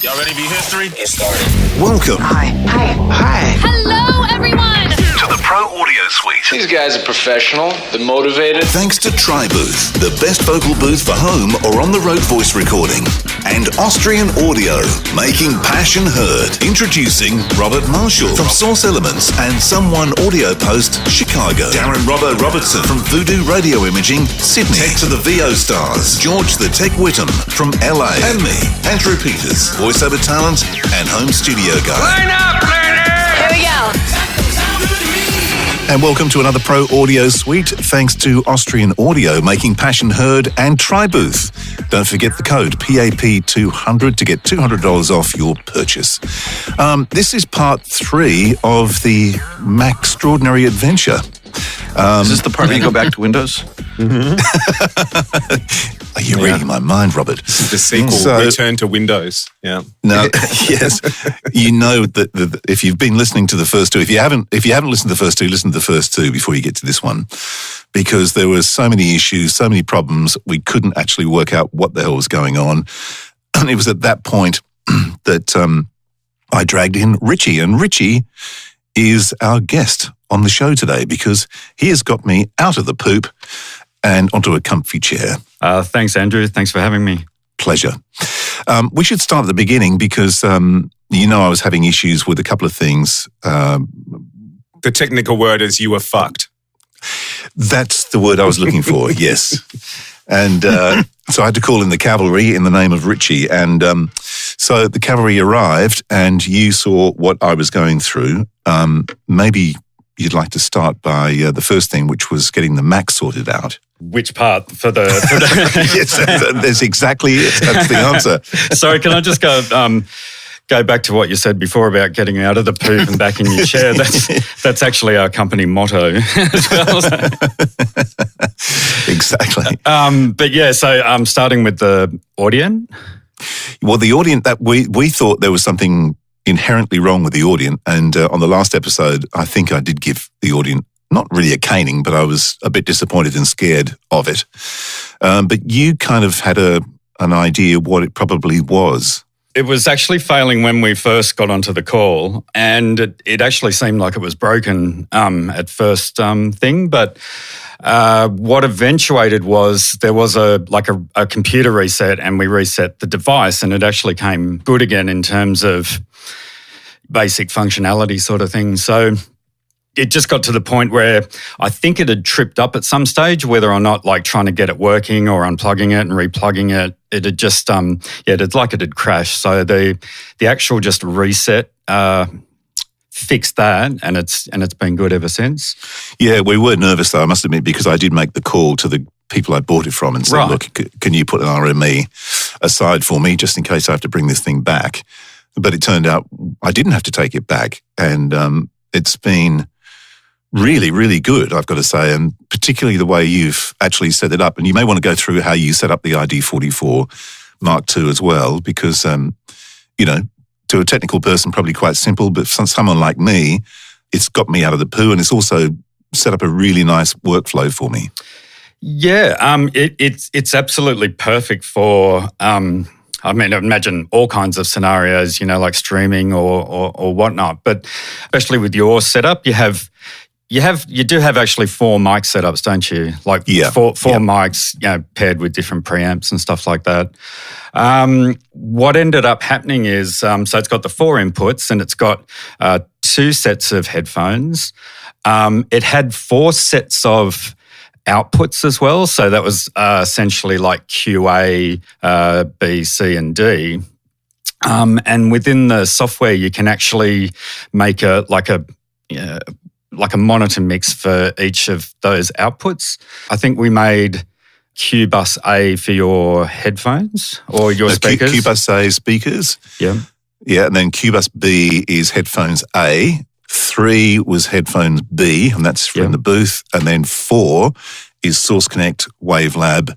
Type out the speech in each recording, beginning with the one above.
Y'all ready to be history? Get started. Welcome. Hi. Hello, everyone. To the Pro Audio Suite. These guys are professional. They're motivated. Thanks to TriBooth, the best vocal booth for home or on-the-road voice recording. And Austrian Audio, making passion heard. Introducing Robert Marshall from Source Elements and Someone Audio Post, Chicago. Darren Robbo Robertson from Voodoo Radio Imaging, Sydney. Tech to the VO Stars, George the Tech Whittam from LA. And me, Andrew Peters, voiceover talent and home studio guy. Line up, learner! Here we go. And welcome to another Pro Audio Suite, thanks to Austrian Audio, making passion heard, and TriBooth. Don't forget the code PAP200 to get $200 off your purchase. This is part 3 of the Maxtraordinary Adventure. Is this the part where you go back to Windows? Are you reading my mind, Robert? This is the sequel, Return to Windows. Yeah. No, yes. You know that if you've been listening to the first two, if you haven't listened to the first two, listen to the first two before you get to this one, because there were so many issues, so many problems, we couldn't actually work out what the hell was going on. And it was at that point that I dragged in Richie, and Richie is our guest on the show today because he has got me out of the poop and onto a comfy chair. Thanks, Andrew. Thanks for having me. Pleasure. We should start at the beginning because, I was having issues with a couple of things. The technical word is you were fucked. That's the word I was looking for, yes. And so I had to call in the cavalry in the name of Richie. And so the cavalry arrived and you saw what I was going through. Maybe you'd like to start by the first thing, which was getting the Mac sorted out. Which part for the... Yes, that's exactly it. That's the answer. Sorry, can I just go back to what you said before about getting out of the poop and back in your chair? That's actually our company motto as well. Exactly. But yeah, so I'm starting with the Audion. Well, the Audion, that we thought there was something inherently wrong with the Audion, and on the last episode, I think I did give the Audion not really a caning, but I was a bit disappointed and scared of it. But you kind of had an idea what it probably was. It was actually failing when we first got onto the call, and it actually seemed like it was broken at first thing. But what eventuated was there was a computer reset, and we reset the device, and it actually came good again in terms of basic functionality sort of thing. So it just got to the point where I think it had tripped up at some stage, whether or not like trying to get it working or unplugging it and replugging it. It had just, it had crashed. So the actual just reset fixed that, and it's been good ever since. Yeah, we were nervous though, I must admit, because I did make the call to the people I bought it from and said, Look, can you put an RME aside for me just in case I have to bring this thing back? But it turned out I didn't have to take it back, and it's been really, really good, I've got to say, and particularly the way you've actually set it up. And you may want to go through how you set up the ID44 Mark II as well, because, to a technical person, probably quite simple, but for someone like me, it's got me out of the poo, and it's also set up a really nice workflow for me. Yeah, it's absolutely perfect for... imagine all kinds of scenarios, like streaming or whatnot. But especially with your setup, you do have actually 4 mic setups, don't you? Like four mics, paired with different preamps and stuff like that. What ended up happening is, so it's got the 4 inputs and it's got 2 sets of headphones. It had 4 sets of outputs as well. So that was essentially like QA, B, C, and D. And within the software, you can actually make a monitor mix for each of those outputs. I think we made Q-Bus A for your headphones or your speakers. Q-Bus A speakers. Yeah. Yeah, and then Q-Bus B is headphones A. 3 was headphones B, and that's from the booth. And then 4 is Source Connect, Wavelab,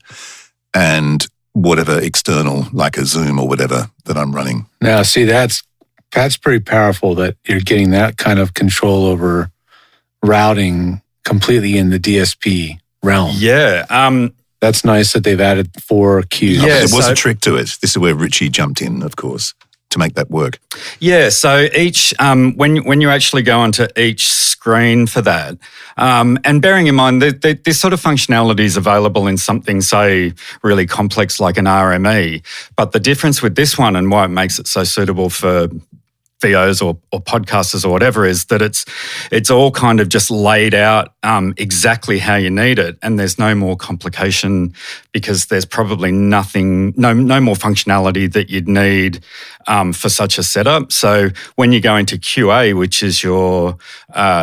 and whatever external, like a Zoom or whatever that I'm running. Now, see, that's pretty powerful that you're getting that kind of control over routing completely in the DSP realm. Yeah. That's nice that they've added 4 queues. Yeah, there was a trick to it. This is where Richie jumped in, of course, to make that work? Yeah, so each when you actually go onto each screen for that, and bearing in mind that this sort of functionality is available in something, say, really complex like an RME, but the difference with this one and why it makes it so suitable for VOs or podcasters or whatever is that it's all kind of just laid out exactly how you need it, and there's no more complication because there's probably no more functionality that you'd need for such a setup. So when you go into QA, which is your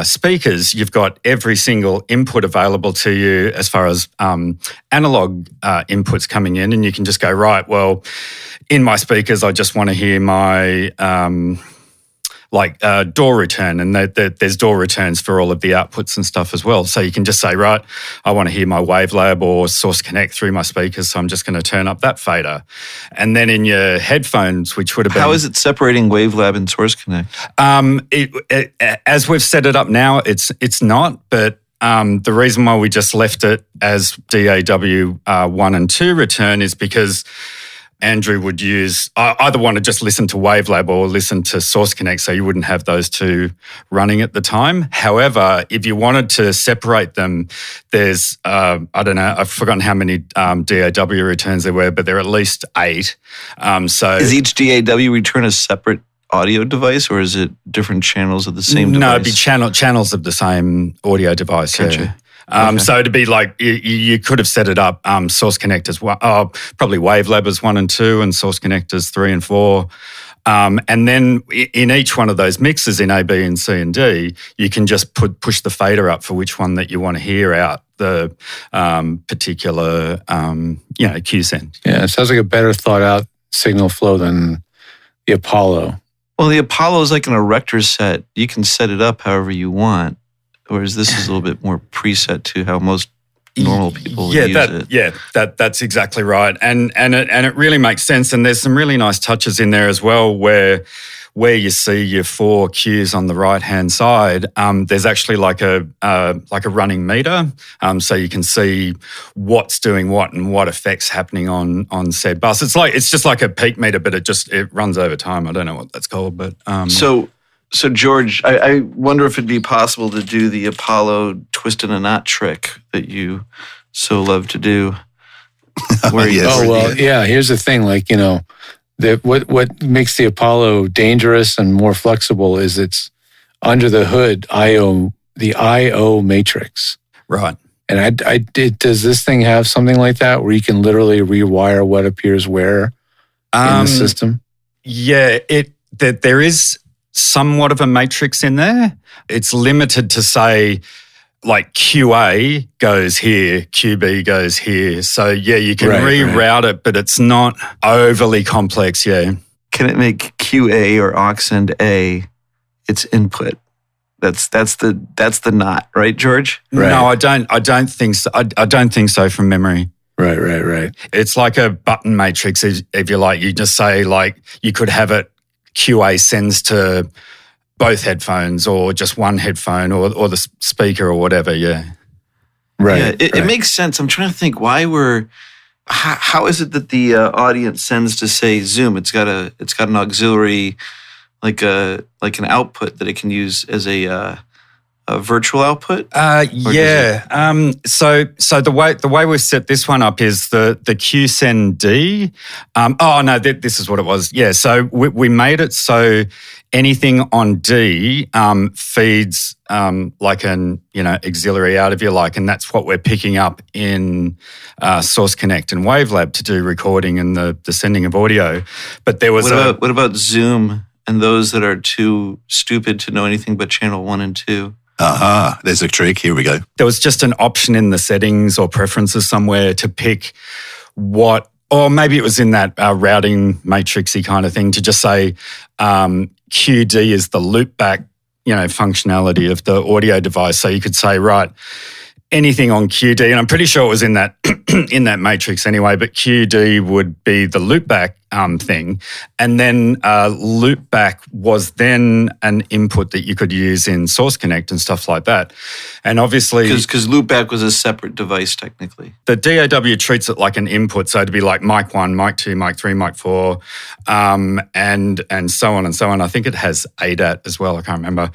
speakers, you've got every single input available to you as far as analog inputs coming in, and you can just go, right, well, in my speakers, I just want to hear my door return, and there's door returns for all of the outputs and stuff as well. So you can just say, right, I want to hear my Wavelab or Source Connect through my speakers, so I'm just going to turn up that fader. And then in your headphones, which would have been... How is it separating Wavelab and Source Connect? As we've set it up now, it's not, but the reason why we just left it as DAW 1 and 2 return is because Andrew would either want to just listen to Wavelab or listen to Source Connect, so you wouldn't have those two running at the time. However, if you wanted to separate them, there's, I don't know, I've forgotten how many DAW returns there were, but there are at least 8. So is each DAW return a separate audio device, or is it different channels of the same device? No, it'd be channels of the same audio device. Gotcha. Yeah. So it'd be like you could have set it up Source Connect as one, probably Wavelab as 1 and 2, and Source Connect as 3 and 4. And then in each one of those mixes in A, B, and C and D, you can just push the fader up for which one that you want to hear out the particular Q send. Yeah, it sounds like a better thought out signal flow than the Apollo. Well, the Apollo is like an erector set. You can set it up however you want. Whereas this is a little bit more preset to how most normal people use it. Yeah, that's exactly right, and it really makes sense. And there's some really nice touches in there as well, where you see your 4 cues on the right hand side. There's actually like a running meter, so you can see what's doing what and what effects happening on said bus. It's just like a peak meter, but it runs over time. I don't know what that's called, but So George, I wonder if it'd be possible to do the Apollo twist in a knot trick that you so love to do. Here's the thing. What makes the Apollo dangerous and more flexible is it's under the hood the I/O matrix. Right. And does this thing have something like that where you can literally rewire what appears where in the system? Yeah, there is somewhat of a matrix in there. It's limited to say, like QA goes here, QB goes here. So yeah, you can reroute it, but it's not overly complex. Yeah. Can it make QA or aux send A its input? That's the knot, right, George? Right. No, I don't think so. I don't think so from memory. Right. It's like a button matrix, if you like. You just say, like, you could have it QA sends to both headphones or just one headphone or the speaker or whatever, yeah. Right. Yeah, it makes sense. I'm trying to think how is it that the audience sends to, say, Zoom? It's got an auxiliary, like an output that it can use as a virtual output? Yeah. So the way we've set this one up is the QSend D. This is what it was. Yeah. So we made it so anything on D feeds like an auxiliary out, if you like, and that's what we're picking up in Source Connect and Wavelab to do recording and the sending of audio. But there was what about Zoom and those that are too stupid to know anything but channel 1 and 2? There's a trick. Here we go. There was just an option in the settings or preferences somewhere to pick or maybe it was in that routing matrixy kind of thing, to just say QD is the loopback, functionality of the audio device. So you could say, right, anything on QD, and I'm pretty sure it was in that in that matrix anyway, but QD would be the loopback thing. And then loopback was then an input that you could use in Source Connect and stuff like that. And obviously... Because loopback was a separate device, technically. The DAW treats it like an input, so it'd be like mic 1, mic 2, mic 3, mic 4, and so on and so on. I think it has ADAT as well, I can't remember.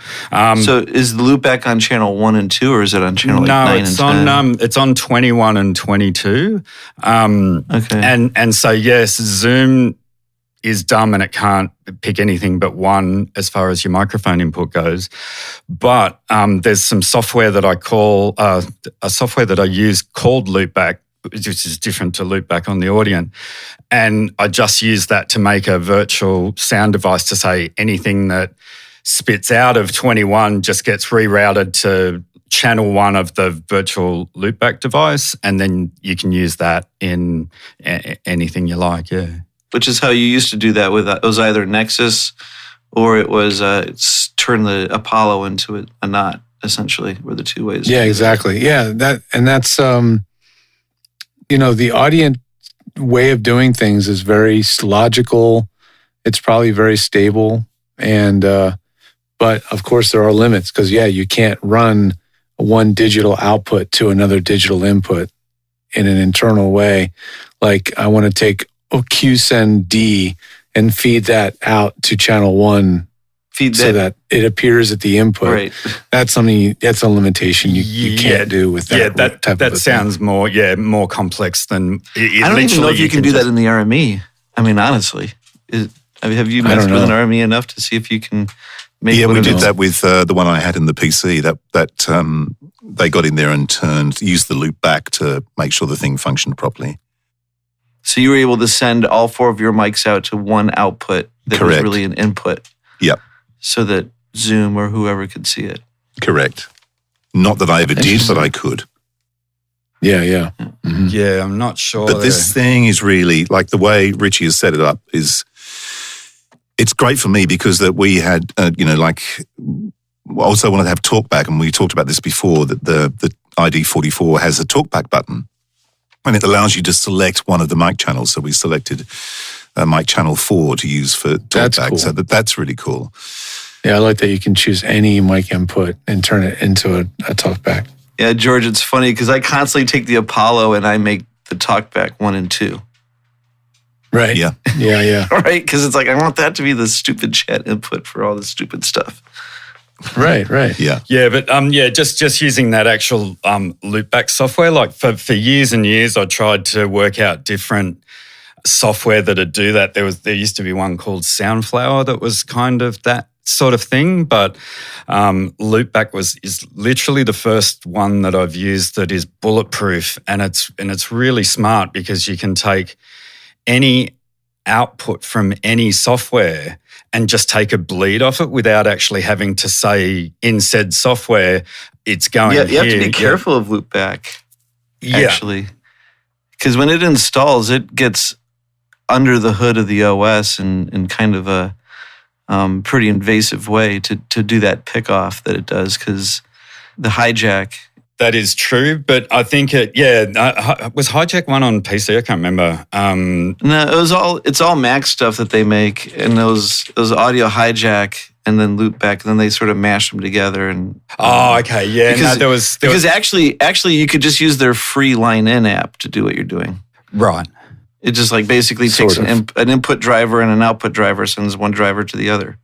So is the loopback on channel 1 and 2, or is it on channel 9 and 10? It's on 21 and 22. Okay. And so, yes, Zoom is dumb and it can't pick anything but one as far as your microphone input goes. But there's some software that I call, a software that I use called Loopback, which is different to Loopback on the Audion. And I just use that to make a virtual sound device to say anything that spits out of 21 just gets rerouted to channel 1 of the virtual loopback device, and then you can use that in anything you like, yeah. Which is how you used to do that with, it was either Nexus or it was turn the Apollo into a knot, essentially, were the two ways. Yeah, exactly. Yeah, that's, the Audion way of doing things is very logical. It's probably very stable. And, but of course there are limits because, you can't run one digital output to another digital input in an internal way. Like I want to take QSend D and feed that out to channel 1 so that it appears at the input. Right. That's something, that's a limitation you can't do with that. Yeah, that sounds more complex than it. I don't even know if you can do that in the RME. I mean, honestly. Have you messed with an RME enough to see if you can make we did that with the one I had in the PC. That they got in there and used the loop back to make sure the thing functioned properly. So you were able to send all 4 of your mics out to one output that was really an input. Yep. So that Zoom or whoever could see it. Correct. Not that I ever did, but I could. Yeah. Mm-hmm. Yeah, I'm not sure. But this thing is really, like the way Richie has set it up is, it's great for me because that we had, also wanted to have talkback, and we talked about this before, that the ID44 has a talkback button. And it allows you to select one of the mic channels. So we selected mic channel 4 to use for talkback. Cool. So that's really cool. Yeah, I like that you can choose any mic input and turn it into a talkback. Yeah, George, it's funny because I constantly take the Apollo and I make the talkback 1 and 2. Right. Yeah. Yeah. Right, because it's like I want that to be the stupid chat input for all the stupid stuff. Right. Yeah. Yeah, but just using that actual loopback software, like for years and years, I tried to work out different software that'd do that. There used to be one called Soundflower that was kind of that sort of thing, but loopback is literally the first one that I've used that is bulletproof, and it's really smart because you can take any output from any software and just take a bleed off it without actually having to say in said software it's going. Yeah, you have to be careful of loopback. Yeah. Actually, because when it installs, it gets under the hood of the OS in kind of a pretty invasive way to do that pick off that it does. Because the hijack. That is true, but I think was Hijack one on PC? I can't remember. No, it's all Mac stuff that they make, and those audio hijack and then loopback, and then they sort of mash them together. And okay, yeah. Because actually, you could just use their free line in app to do what you're doing. Right. It just like basically takes an input driver and an output driver, sends one driver to the other,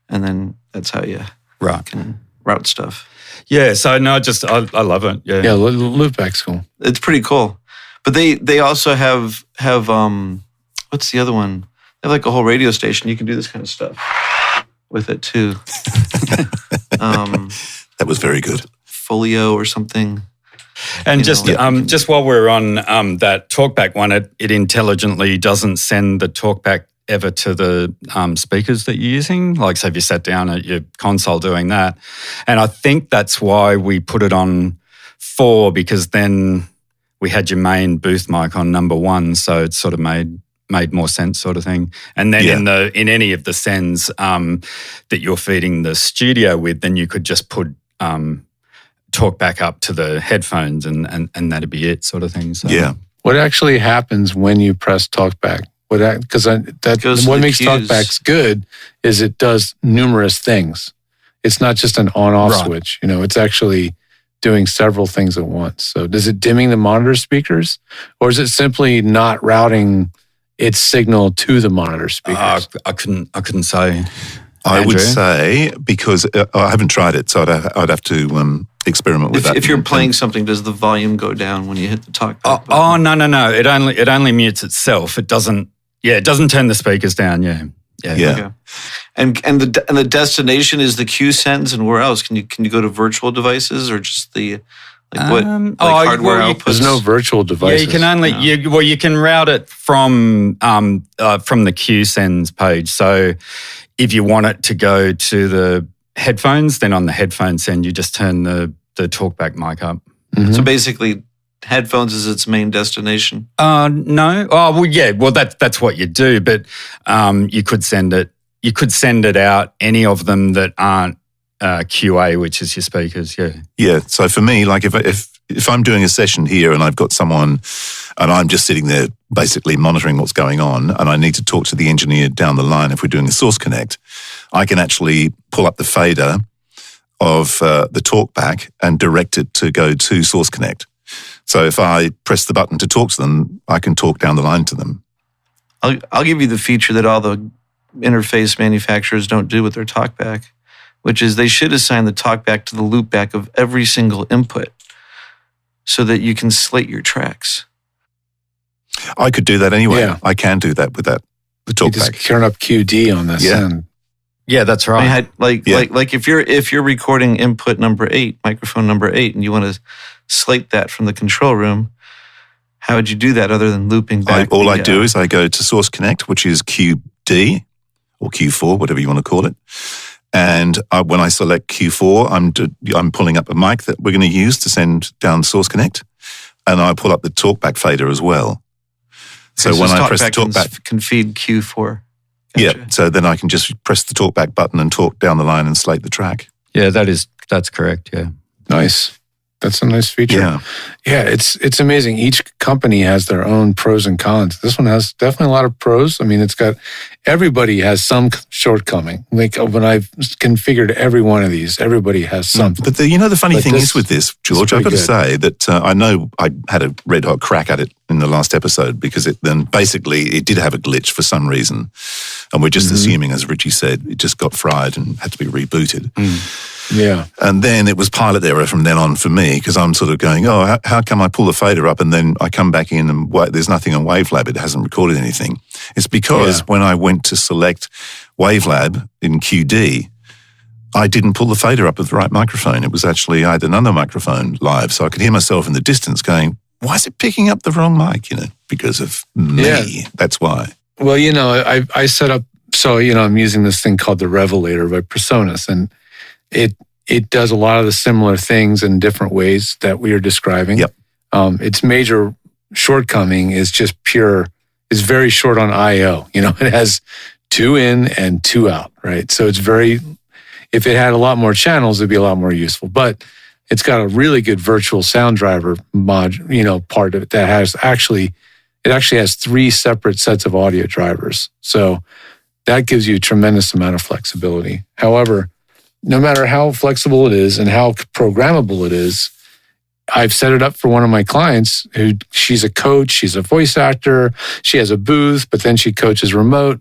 and then that's how you can route stuff. Yeah, so no, I love it. Yeah, loopback's cool. It's pretty cool, but they also have what's the other one? They have like a whole radio station. You can do this kind of stuff with it too. That was very good. Folio or something. And just while we're on that talkback one, it intelligently doesn't send the talkback ever to the speakers that you're using. Like, say if you sat down at your console doing that. And I think that's why we put it on 4, because then we had your main booth mic on number 1, so it sort of made more sense, sort of thing. And then in any of the sends that you're feeding the studio with, then you could just put talk back up to the headphones and that'd be it, sort of thing. So yeah. What actually happens when you press talkback? Because what makes TalkBacks good is it does numerous things. It's not just an on-off switch. It's actually doing several things at once. So does it dimming the monitor speakers, or is it simply not routing its signal to the monitor speakers? I couldn't say. I would say, because I haven't tried it, so I'd have to experiment with that. If you're playing something, does the volume go down when you hit the TalkBack button? No. It only mutes itself. It doesn't. Yeah, it doesn't turn the speakers down. Yeah. Okay. And the destination is the Q sends, and where else? Can you go to virtual devices or just the hardware outputs? There's no virtual devices. Yeah, you can only you can route it from the Q sends page. So if you want it to go to the headphones, then on the headphone send you just turn the TalkBack mic up. Mm-hmm. So basically, headphones is its main destination. No. Oh well, yeah. Well, that's what you do, but you could send it. You could send it out any of them that aren't QA, which is your speakers. Yeah. Yeah. So for me, like if I'm doing a session here and I've got someone and I'm just sitting there basically monitoring what's going on, and I need to talk to the engineer down the line, if we're doing a source connect, I can actually pull up the fader of the TalkBack and direct it to go to source connect. So if I press the button to talk to them, I can talk down the line to them. I'll give you the feature that all the interface manufacturers don't do with their TalkBack, which is they should assign the TalkBack to the loopback of every single input so that you can slate your tracks. I could do that anyway. Yeah. I can do that with the TalkBack. You just turn up QD on this end. Yeah, that's right. Like if you're recording input number 8, microphone number 8, and you want to slate that from the control room, how would you do that other than looping back? All I do is I go to Source Connect, which is QD or Q4, whatever you want to call it. And when I select Q4, I'm pulling up a mic that we're going to use to send down Source Connect, and I pull up the TalkBack fader as well. So when I press the TalkBack, can feed Q4. Gotcha. Yeah. So then I can just press the TalkBack button and talk down the line and slate the track. Yeah, that's correct. Yeah. Nice. That's a nice feature. Yeah, it's amazing. Each company has their own pros and cons. This one has definitely a lot of pros. I mean, everybody has some shortcoming. Like when I've configured every one of these, everybody has something. But the funny thing is with this, George, I've got to say that I know I had a red hot crack at it in the last episode because it did have a glitch for some reason. And we're just assuming, as Richie said, it just got fried and had to be rebooted. Yeah. And then it was pilot error from then on for me because I'm sort of going, how come I pull the fader up and then I come back in and there's nothing on Wavelab, it hasn't recorded anything. It's because when I went to select Wavelab in QD, I didn't pull the fader up with the right microphone. It was actually, I had another microphone live, so I could hear myself in the distance going, why is it picking up the wrong mic? Because of me. Yeah. That's why. Well, I set up, so, I'm using this thing called the Revelator by Presonus, and it does a lot of the similar things in different ways that we are describing. Yep. Its major shortcoming is just it's very short on I/O. It has 2 in and 2 out, right? So if it had a lot more channels, it'd be a lot more useful. But it's got a really good virtual sound driver part of it that actually has 3 separate sets of audio drivers. So that gives you a tremendous amount of flexibility. However, no matter how flexible it is and how programmable it is, I've set it up for one of my clients she's a coach, she's a voice actor, she has a booth, but then she coaches remote.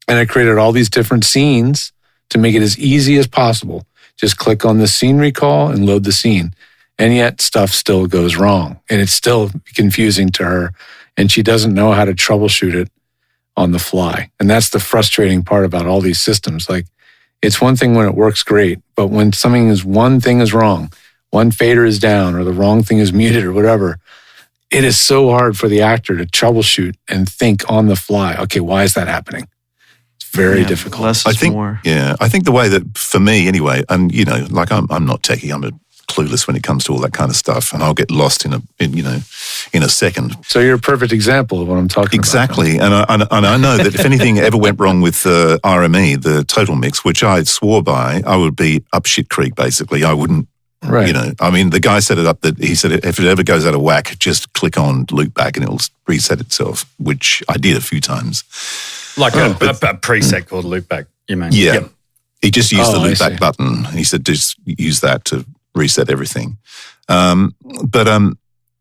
And I created all these different scenes to make it as easy as possible. Just click on the scene recall and load the scene. And yet stuff still goes wrong. And it's still confusing to her. And she doesn't know how to troubleshoot it on the fly. And that's the frustrating part about all these systems. Like, it's one thing when it works great, but when one thing is wrong, one fader is down or the wrong thing is muted or whatever, it is so hard for the actor to troubleshoot and think on the fly, okay, why is that happening? It's very difficult. Less is more. Yeah, I think the way that, for me anyway, and like I'm not techie, I'm clueless when it comes to all that kind of stuff, and I'll get lost in a second. So you're a perfect example of what I'm talking exactly. About. Exactly, and I know that if anything ever went wrong with RME, the total mix, which I swore by, I would be up shit creek, basically. I wouldn't Right. You know, I mean, the guy set it up that he said if it ever goes out of whack, just click on loop back and it'll reset itself, which I did a few times. Like a preset called loopback, you mean? Yeah. Yep. He just used the I loop back see. button. He said just use that to reset everything. But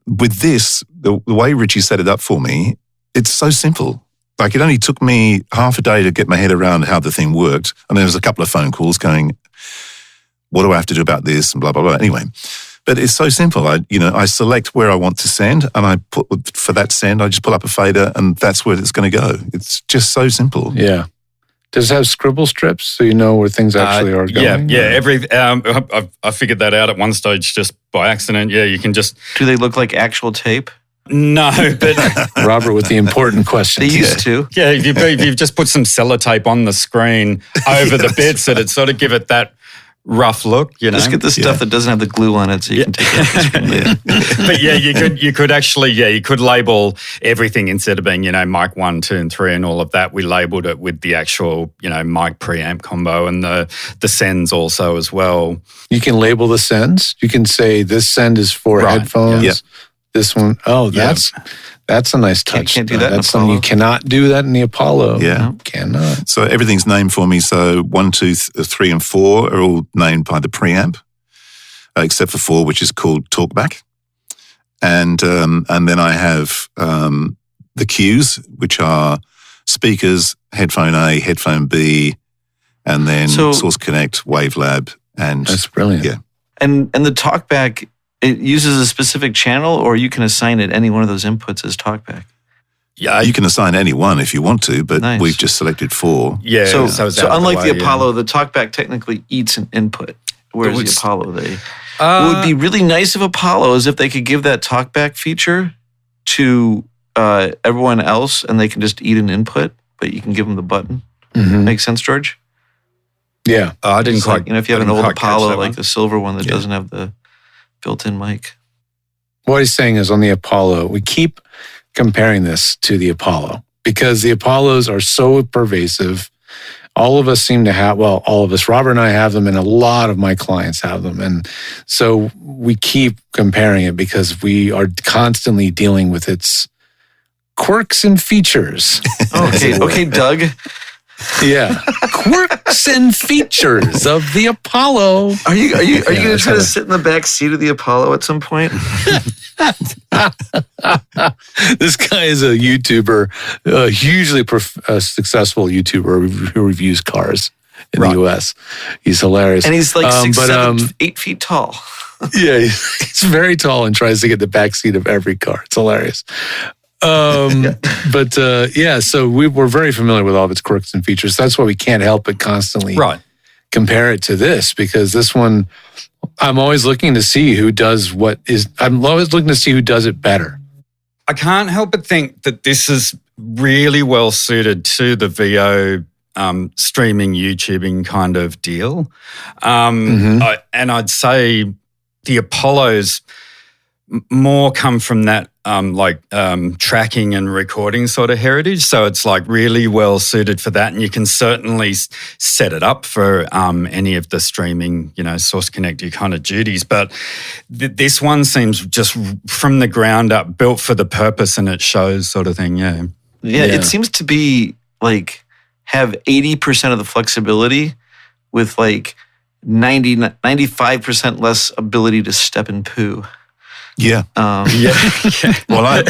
with this, the way Richie set it up for me, it's so simple. Like it only took me half a day to get my head around how the thing worked. And there was a couple of phone calls going, what do I have to do about this? And blah, blah, blah. Anyway, but it's so simple. I select where I want to send and I for that send, I just pull up a fader and that's where it's going to go. It's just so simple. Yeah. Does it have scribble strips so you know where things actually are going? Yeah. I figured that out at one stage just by accident. Yeah, you can just... Do they look like actual tape? No, but... Robert with the important questions. They used to. Yeah, if you've just put some sellotape on the screen over the bits, that'd sort of give it that rough look, you know. Just get the stuff that doesn't have the glue on it so you can take it. But yeah, you could actually, you could label everything instead of being, mic 1, 2, and 3 and all of that. We labeled it with the actual, mic preamp combo and the sends also as well. You can label the sends. You can say this send is for headphones. Yeah. This one, that's a nice touch. Can't do that in That's something you Apollo. cannot do that in the Apollo. Yeah. No, cannot. So everything's named for me. So 1, 2, 3, and 4 are all named by the preamp, except for 4, which is called talkback. And then I have the cues, which are speakers, headphone A, headphone B, and then Source Connect, Wavelab, and That's brilliant. Yeah. And the talkback, it uses a specific channel, or you can assign it any one of those inputs as talkback. Yeah, You can assign any one if you want to, but Nice. we've just selected 4. yeah. So it's out of unlike way, the Apollo, the talkback technically eats an input, whereas It the was- Apollo, what would be really nice of Apollo is if they could give that talkback feature to everyone else, and they can just eat an input, but you can give them the button. Mhm. Make sense, George? Yeah. I didn't It's quite. like, if you have an I didn't old quite catch Apollo, that like one. the silver one that Yeah. doesn't have the built-in mic. What he's saying is on the Apollo, we keep comparing this to the Apollo because the Apollos are so pervasive. All of us seem to have, all of us, Robert and I have them, and a lot of my clients have them. And so we keep comparing it because we are constantly dealing with its quirks and features. Okay, Doug. Yeah. Quirks and features of the Apollo. Are you going to that's try how to it- sit in the back seat of the Apollo at some point? This guy is a YouTuber, a hugely successful YouTuber who reviews cars in the US. He's hilarious. And he's like 6, but, 7, 8 feet tall. yeah, he's very tall and tries to get the back seat of every car. It's hilarious. But so we're very familiar with all of its quirks and features. That's why we can't help but constantly compare it to this, because this one, I'm always looking to see who does I'm always looking to see who does it better. I can't help but think that this is really well suited to the VO streaming, YouTubing kind of deal. And I'd say the Apollos more come from that tracking and recording sort of heritage. So it's like really well suited for that. And you can certainly set it up for any of the streaming, Source Connect kind of duties. But this one seems just from the ground up built for the purpose and it shows sort of thing. Yeah. Yeah, it seems to be like have 80% of the flexibility with like 95% less ability to step and poo. Yeah. Well,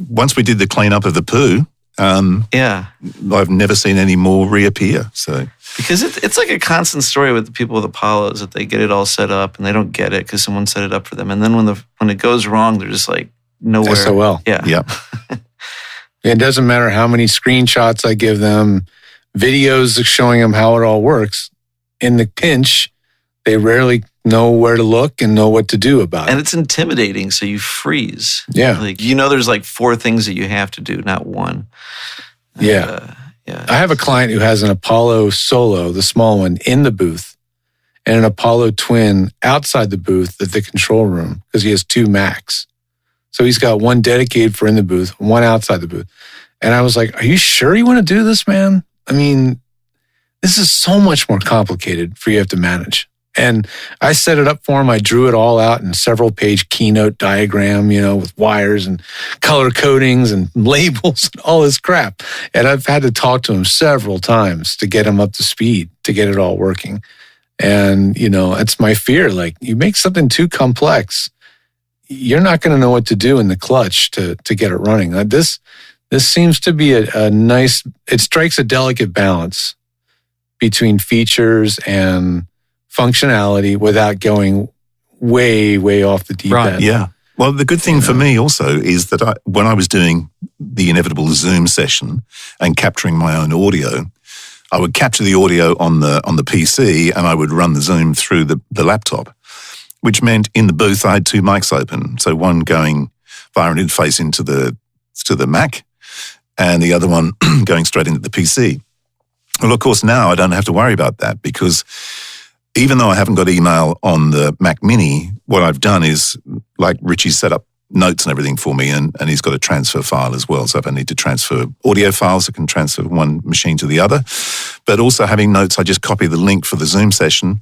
once we did the cleanup of the poo, I've never seen any more reappear. So because it's like a constant story with the people with Apollos that they get it all set up and they don't get it because someone set it up for them, and then when it goes wrong, they're just like nowhere. SOL. yeah. It doesn't matter how many screenshots I give them, videos showing them how it all works. In the pinch, they rarely know where to look and know what to do about And it. it's intimidating, so you freeze. Yeah. Like, there's like 4 things that you have to do, not one. Yeah. Yeah. I have a client who has an Apollo Solo, the small one, in the booth, and an Apollo Twin outside the booth at the control room because he has 2 Macs. So he's got one dedicated for in the booth, one outside the booth. And I was like, are you sure you want to do this, man? I mean, this is so much more complicated for you to have to manage. And I set it up for him. I drew it all out in several page keynote diagram, with wires and color codings and labels and all this crap. And I've had to talk to him several times to get him up to speed, to get it all working. And, it's my fear. Like, you make something too complex, you're not going to know what to do in the clutch to get it running. This seems to be a nice, it strikes a delicate balance between features and functionality without going way, way off the deep end. Yeah. Well, the good thing for me also is that when I was doing the inevitable Zoom session and capturing my own audio, I would capture the audio on the PC and I would run the Zoom through the laptop, which meant in the booth I had two mics open. So one going via an interface into the Mac and the other one going straight into the PC. Well, of course, now I don't have to worry about that because even though I haven't got email on the Mac Mini, what I've done is, like Richie's set up notes and everything for me, and he's got a transfer file as well. So if I need to transfer audio files, I can transfer one machine to the other. But also having notes, I just copy the link for the Zoom session,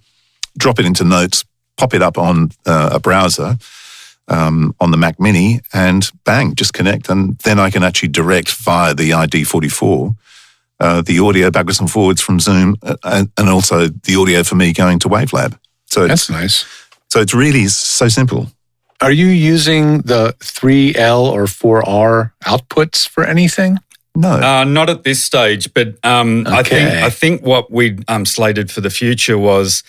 drop it into Notes, pop it up on a browser on the Mac Mini, and bang, just connect. And then I can actually direct via the ID44 the audio backwards and forwards from Zoom, and also the audio for me going to Wavelab. So that's nice. So it's really so simple. Are you using the 3L or 4R outputs for anything? No, not at this stage. But Okay. I think what we slated for the future was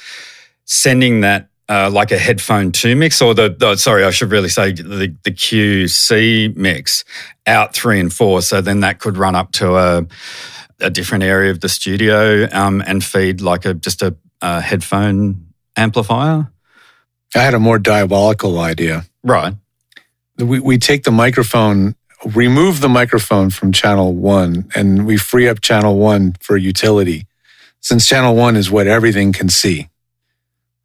sending that like a headphone 2 mix, or sorry, I should really say the QC mix out 3 and 4. So then that could run up to a different area of the studio and feed like just a headphone amplifier. I had a more diabolical idea. Right. We take the microphone, remove the microphone from channel 1, and we free up channel 1 for utility. Since channel 1 is what everything can see.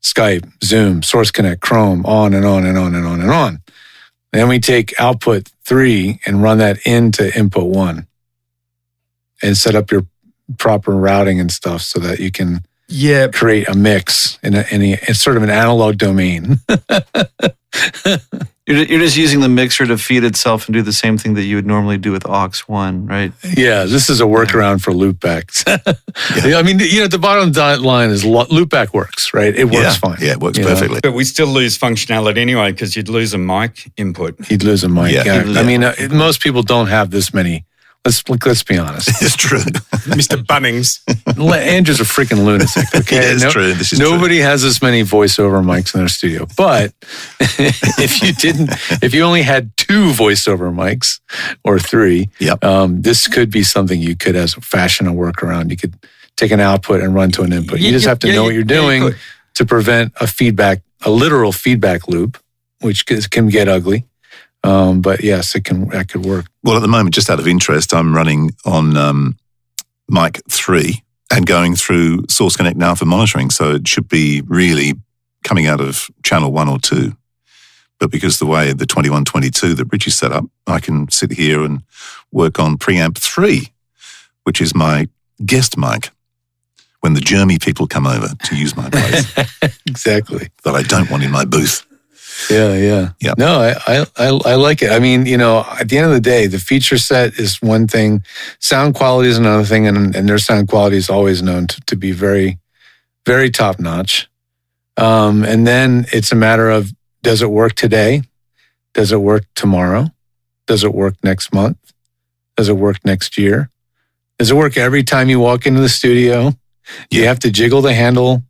Skype, Zoom, Source Connect, Chrome, on and on and on and on and on. Then we take output 3 and run that into input 1 and set up your proper routing and stuff so that you can create a mix in it's sort of an analog domain. You're just using the mixer to feed itself and do the same thing that you would normally do with aux 1, right? Yeah, this is a workaround for loopbacks. I mean, the bottom line is loopback works, right? It works fine. Yeah, it works perfectly. But we still lose functionality anyway because you'd lose a mic input. You'd lose a mic. Yeah. I mean, most people don't have this many. Let's be honest. It's true. Mr. Bunnings. Andrew's a freaking lunatic. Okay, Yeah, it's true. This is nobody has this many voiceover mics in their studio. But if you only had 2 voiceover mics or 3, this could be something you could, as a fashion, a workaround. You could take an output and run to an input. You just have to know what you're doing to prevent a literal feedback loop, which can get ugly. But yes, that could work. Well, at the moment, just out of interest, I'm running on mic 3 and going through Source Connect now for monitoring. So it should be really coming out of channel 1 or 2. But because the way the 2122 that Richie set up, I can sit here and work on preamp 3, which is my guest mic when the Germy people come over to use my place. Exactly. That I don't want in my booth. Yeah. No, I like it. I mean, at the end of the day, the feature set is one thing. Sound quality is another thing, and their sound quality is always known to be very, very top notch. And then it's a matter of, does it work today? Does it work tomorrow? Does it work next month? Does it work next year? Does it work every time you walk into the studio? Do you have to jiggle the handle?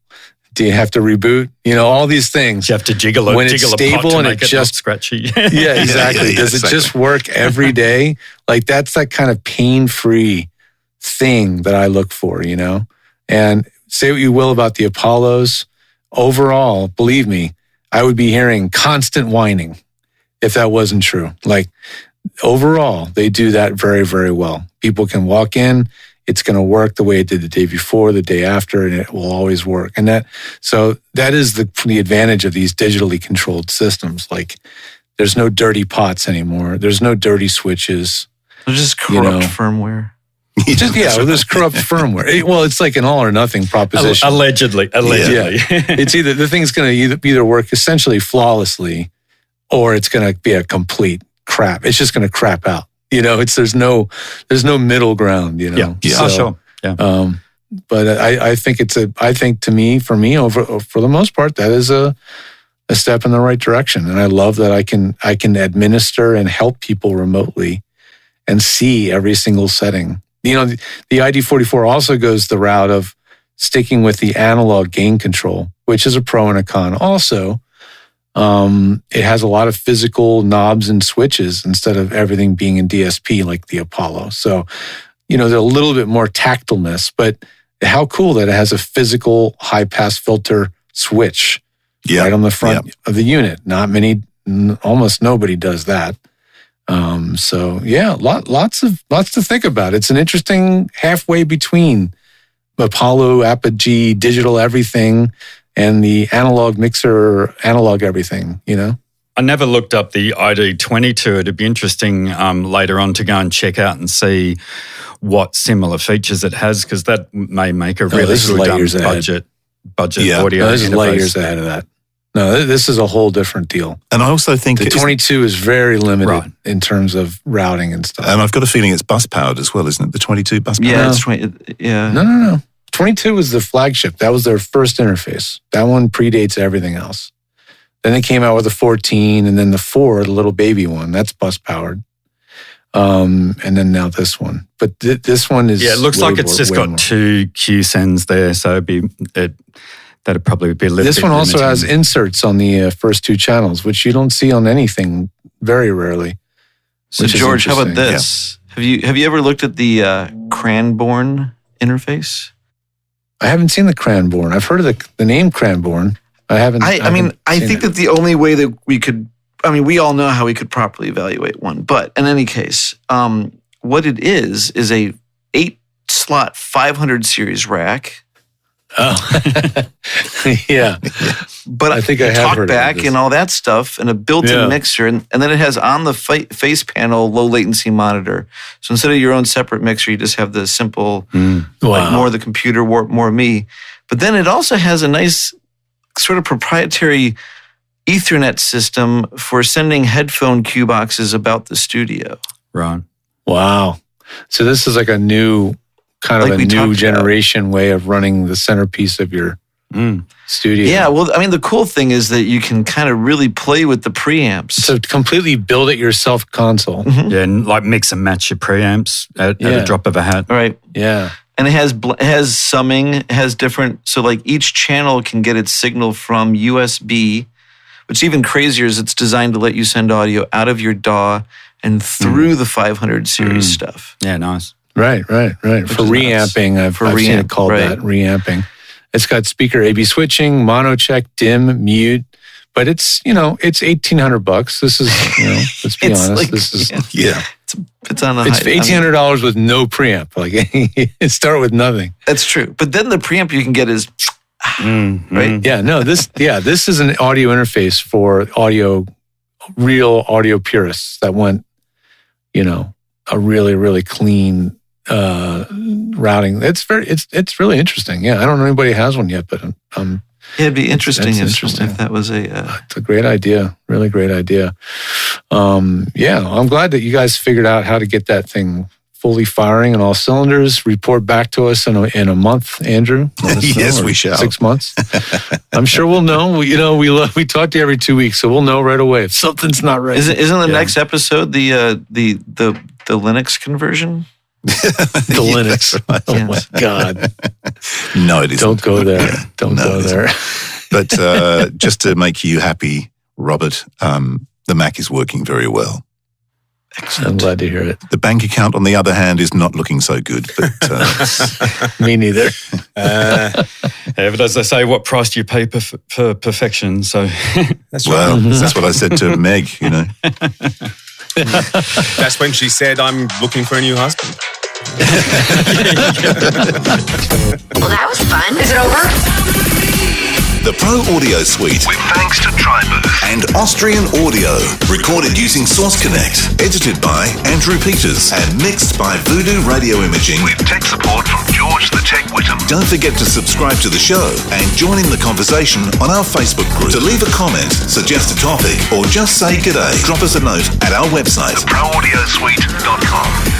Do you have to reboot? All these things. You have to jiggle when it's stable to and make it just not scratchy. Yeah, exactly. Does it just work every day? Like, that's that kind of pain-free thing that I look for, And say what you will about the Apollos, overall, believe me, I would be hearing constant whining if that wasn't true. Like, overall, they do that very, very well. People can walk in. It's going to work the way it did the day before, the day after, and it will always work. And that is the advantage of these digitally controlled systems. Like, there's no dirty pots anymore. There's no dirty switches. There's just corrupt firmware. There's corrupt firmware. It's like an all or nothing proposition. Allegedly. Yeah. It's either the thing's going to either work essentially flawlessly, or it's going to be a complete crap. It's just going to crap out. There's no middle ground. Yeah. So, sure. Yeah. But I think for me, for the most part, that is a step in the right direction. And I love that I can administer and help people remotely and see every single setting. The ID44 also goes the route of sticking with the analog gain control, which is a pro and a con. Also, it has a lot of physical knobs and switches instead of everything being in DSP like the Apollo. So, there's a little bit more tactileness, but how cool that it has a physical high-pass filter switch right on the front of the unit. Almost nobody does that. Lots to think about. It's an interesting halfway between Apollo, Apogee, digital everything, and the analog mixer, analog everything, I never looked up the ID22. It'd be interesting later on to go and check out and see what similar features it has, because that may make a really good budget audio. No, this is light years ahead of that. No, this is a whole different deal. And I also think the 22 is very limited in terms of routing and stuff. And I've got a feeling it's bus powered as well, isn't it? The 22 bus powered. Yeah, it's 20. Yeah. No. 22 was the flagship. That was their first interface. That one predates everything else. Then they came out with the 14, and then the 4, the little baby one. That's bus powered. And then now this one. But this one is it looks like it's just got 2 Q sends there, so that'd probably be a little This bit one also limiting. has inserts on the first 2 channels, which you don't see on anything very rarely. So George, how about this? Yeah. Have you ever looked at the Cranbourne interface? I haven't seen the Cranbourne. I've heard of the name Cranbourne. I haven't. I think that the only way that we could, we all know how we could properly evaluate one. But in any case, what it is a 8-slot 500 series rack. Oh, yeah. But I think I have heard talkback of this. and all that stuff, and a built-in mixer, and then it has on the face panel low latency monitor. So instead of your own separate mixer, you just have the simple, more of the computer, more me. But then it also has a nice sort of proprietary Ethernet system for sending headphone cue boxes about the studio. Right. Wow. So this is like a new generation way of running the centerpiece of your studio. Yeah, well, the cool thing is that you can kind of really play with the preamps. So completely build it yourself console. Mm-hmm. Yeah, and like mix and match your preamps at a drop of a hat. Right. Yeah. And it has summing, it has different, so like each channel can get its signal from USB, which even crazier is it's designed to let you send audio out of your DAW and through the 500 series stuff. Yeah, nice. Right. For reamping, I've seen it called that, reamping. It's got speaker A/B switching, mono check, dim, mute, but it's $1,800. This is, let's be honest. This is It's on the It's $1,800 with no preamp. Like it start with nothing. That's true. But then the preamp you can get is right. Yeah. No. This is an audio interface for real audio purists that want, a really, really clean routing. It's really interesting. Yeah. I don't know anybody who has one yet, but it'd be interesting if that was it's a great idea. Really great idea. I'm glad that you guys figured out how to get that thing fully firing on all cylinders. Report back to us in a month, Andrew. Yes, we shall. 6 months. I'm sure we'll know. We talk to you every 2 weeks, so we'll know right away if something's not right. Isn't the next episode the Linux conversion? The Linux. Right. Oh my God. No, it isn't. Don't go there. Don't go there. But just to make you happy, Robert, the Mac is working very well. Excellent. I'm glad to hear it. The bank account, on the other hand, is not looking so good. But Me neither. But as they say, what price do you pay for perfection? So That's well, right. that's what I said to Meg, That's when she said, I'm looking for a new husband. Well, that was fun. Is it over? The Pro Audio Suite. With thanks to Tribooth. And Austrian Audio. Recorded using Source Connect. Edited by Andrew Peters. And mixed by Voodoo Radio Imaging. With tech support from George the Tech Whittam. Don't forget to subscribe to the show and join in the conversation on our Facebook group. To leave a comment, suggest a topic, or just say g'day, drop us a note at our website. theproaudiosuite.com.